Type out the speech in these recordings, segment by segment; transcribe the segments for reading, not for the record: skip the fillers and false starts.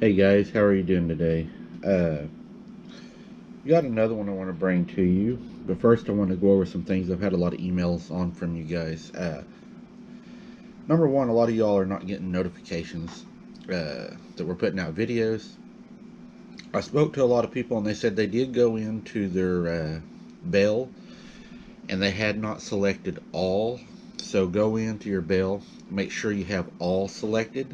Hey guys, how are you doing today? Uh, got another one I want to bring to you, but first I want to go over some things I've had a lot of emails on from you guys. Number one, a lot of y'all are not getting notifications that we're putting out videos. I spoke to a lot of people and they said they did go into their bail and they had not selected all. So go into your bail, make sure you have all selected,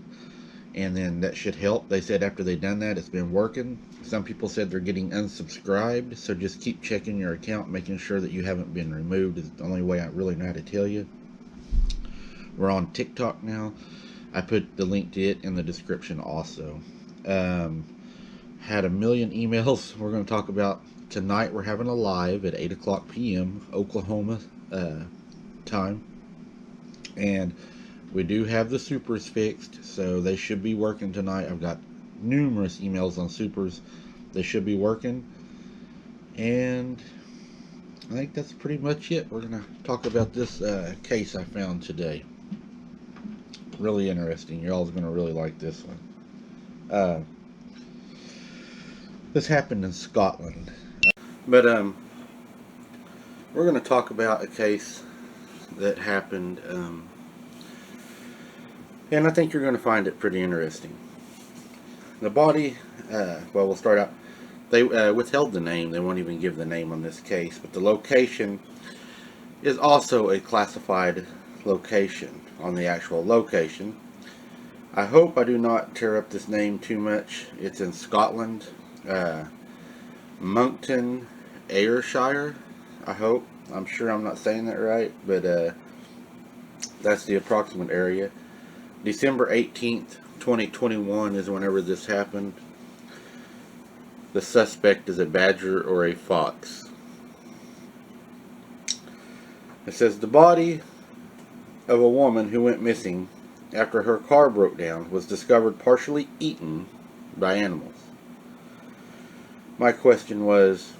and then that should help. They said after they done that, it's been working. Some people said they're getting unsubscribed, so just keep checking your account, making sure that you haven't been removed is the only way I really know how to tell you. We're on TikTok now. I put the link to it in the description also. Um, had a million emails. We're going to talk about tonight. We're having a live at 8 o'clock p.m. Oklahoma time, and we do have the supers fixed, so they should be working tonight. I've got numerous emails on supers. They should be working. And I think that's pretty much it. We're going to talk about this case I found today. Really interesting. Y'all's going to really like this one. Uh, this happened in Scotland. But we're going to talk about a case that happened, and I think you're going to find it pretty interesting. The body, well, we'll start out. They withheld the name. They won't even give the name on this case. But the location is also a classified location on the actual location. I hope I do not tear up this name too much. It's in Scotland. Uh, Monkton, Ayrshire. I hope. I'm sure I'm not saying that right. But that's the approximate area. December 18th, 2021 is whenever this happened. The suspect is a badger or a fox. It says the body of a woman who went missing after her car broke down was discovered partially eaten by animals. My question was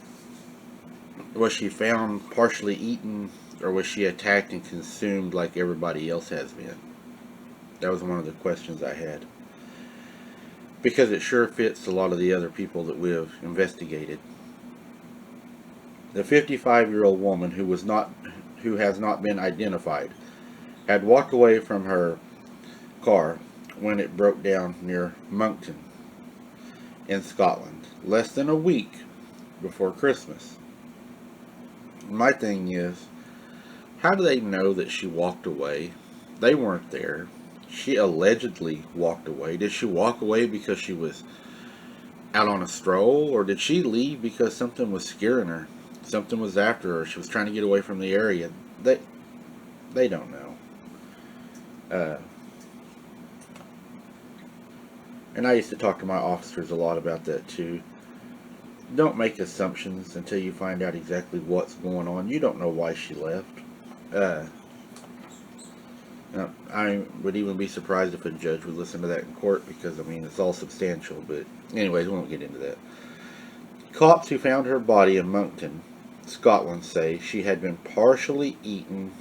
she found partially eaten or was she attacked and consumed like everybody else has been? That was one of the questions I had. Because it sure fits a lot of the other people that we have investigated. The 55-year-old woman who has not been identified had walked away from her car when it broke down near Monkton in Scotland, less than a week before Christmas. My thing is, how do they know that she walked away? They weren't there. She allegedly walked away. Did she walk away because she was out on a stroll, or did she leave because something was scaring her? Something was after her. She was trying to get away from the area. They don't know. Uh, and I used to talk to my officers a lot about that too. Don't make assumptions until you find out exactly what's going on. You don't know why she left. Uh, I would even be surprised if a judge would listen to that in court because, I mean, it's all substantial. But, anyways, we won't get into that. Cops who found her body in Monkton, Scotland, say she had been partially eaten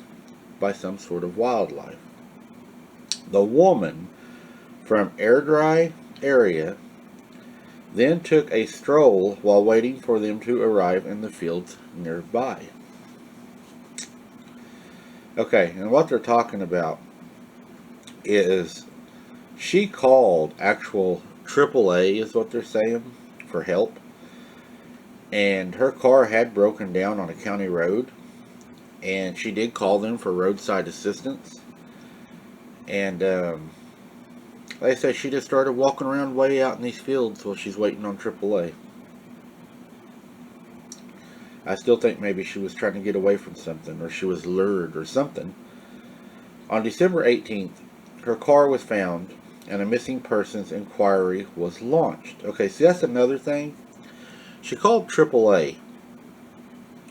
by some sort of wildlife. The woman from Airdrie area then took a stroll while waiting for them to arrive in the fields nearby. Okay, and what they're talking about is she called actual AAA, is what they're saying, for help. And her car had broken down on a county road. And she did call them for roadside assistance. And like I said, she just started walking around way out in these fields while she's waiting on AAA. I still think maybe she was trying to get away from something, or she was lured, or something. On December 18th, her car was found, and a missing persons inquiry was launched. Okay, see, that's another thing. She called AAA,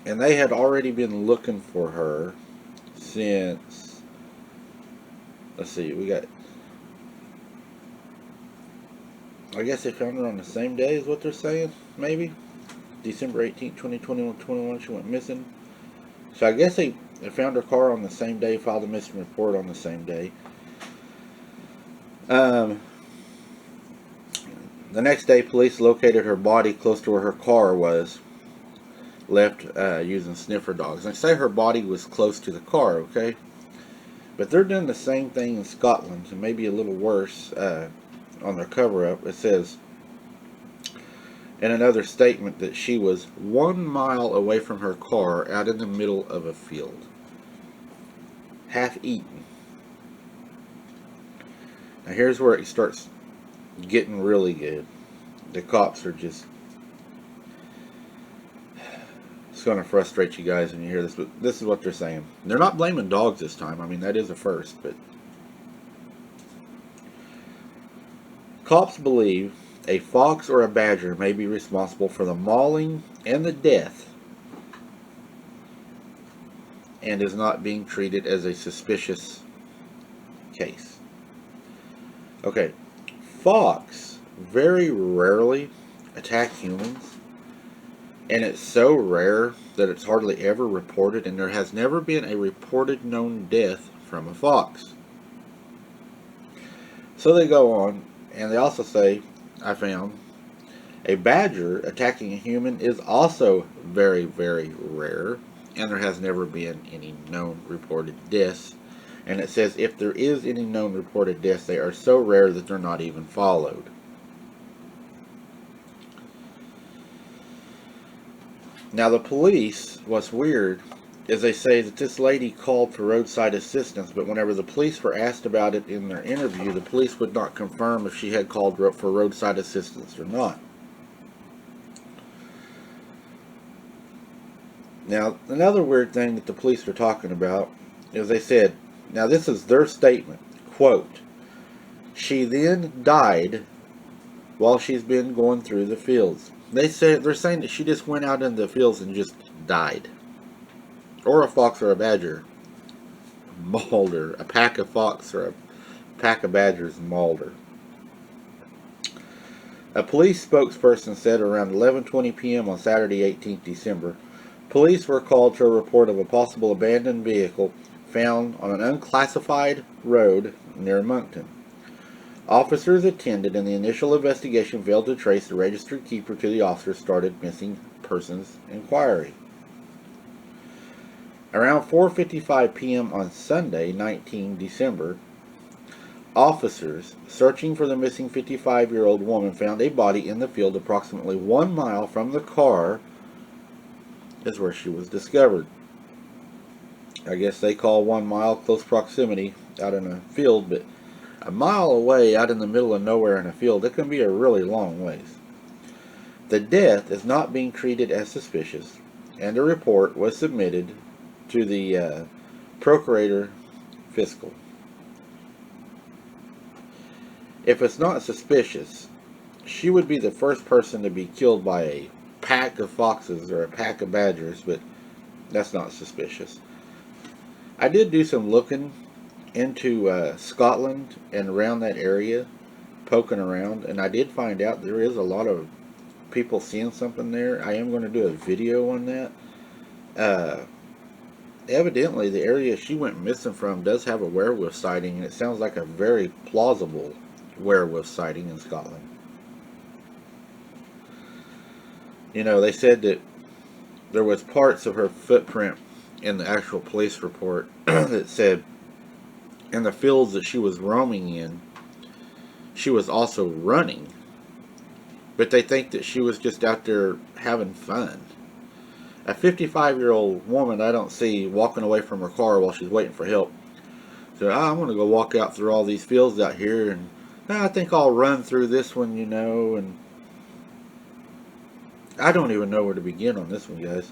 and they had already been looking for her since, let's see, I guess they found her on the same day, is what they're saying, maybe? December 18th, 2021, she went missing. So I guess they found her car on the same day, filed a missing report on the same day. Um, The next day, police located her body close to where her car was, left using sniffer dogs. They say her body was close to the car, okay? But they're doing the same thing in Scotland, and maybe a little worse on their cover-up. It says in another statement that she was 1 mile away from her car out in the middle of a field, half eaten. Now here's where it starts getting really good. The cops are just... It's going to frustrate you guys when you hear this, but this is what they're saying. They're not blaming dogs this time. I mean, that is a first, but... Cops believe a fox or a badger may be responsible for the mauling and the death, and is not being treated as a suspicious case. Okay, fox very rarely attack humans, and it's so rare that it's hardly ever reported, and there has never been a reported known death from a fox. So they go on, and they also say, I found, a badger attacking a human is also very, very rare, and there has never been any known reported deaths. And it says if there is any known reported deaths, they are so rare that they're not even followed. Now the police, what's weird is they say that this lady called for roadside assistance, but whenever the police were asked about it in their interview, the police would not confirm if she had called for roadside assistance or not. Now, another weird thing that the police were talking about is they said, now this is their statement, quote, she then died while she's been going through the fields. They're saying that she just went out in the fields and just died. Or a fox or a badger mauled her. A pack of fox or a pack of badgers mauled her. A police spokesperson said around 11:20 p.m. on Saturday, 18th December, police were called to a report of a possible abandoned vehicle found on an unclassified road near Moncton. Officers attended, and the initial investigation failed to trace the registered keeper to the officers started missing persons inquiry. Around 4:55 p.m. on Sunday, 19 December, officers searching for the missing 55-year-old woman found a body in the field approximately 1 mile from the car is where she was discovered. I guess they call 1 mile close proximity out in a field, but a mile away out in the middle of nowhere in a field, it can be a really long ways. The death is not being treated as suspicious, and a report was submitted to the Procurator Fiscal. If it's not suspicious, she would be the first person to be killed by a pack of foxes or a pack of badgers, but that's not suspicious. I did do some looking into Scotland and around that area, poking around, and I did find out there is a lot of people seeing something there. I am going to do a video on that. Evidently the area she went missing from does have a werewolf sighting, and it sounds like a very plausible werewolf sighting in Scotland. You know, they said that there was parts of her footprint in the actual police report that said in the fields that she was roaming in, she was also running. But they think that she was just out there having fun. A 55-year-old woman I don't see walking away from her car while she's waiting for help. So I'm going to go walk out through all these fields out here, and I think I'll run through this one, you know, and I don't even know where to begin on this one, guys.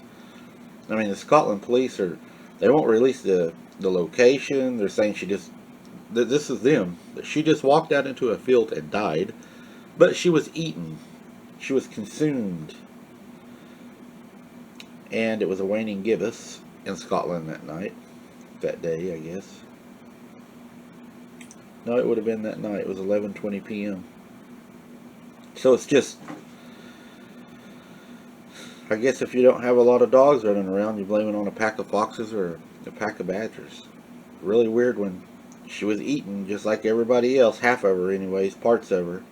I mean, the Scotland police they won't release the location. They're saying this is them. She just walked out into a field and died, but she was eaten. She was consumed. And it was a waning gibbous in Scotland that day, I guess. No, it would have been that night. It was 11:20 p.m. So it's just, I guess if you don't have a lot of dogs running around, you blame it on a pack of foxes or a pack of badgers. Really weird when she was eaten just like everybody else, half of her anyways, parts of her.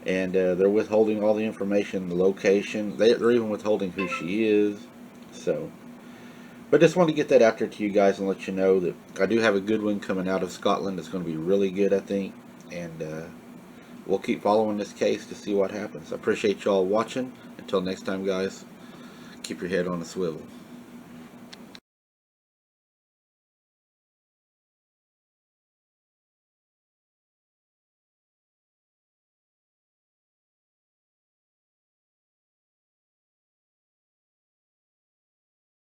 and they're withholding all the information, the location. They're even withholding who she is. So, but just want to get that out there to you guys and let you know that I do have a good one coming out of Scotland. It's going to be really good, I think, and we'll keep following this case to see what happens. I appreciate y'all watching. Until next time, guys, keep your head on a swivel.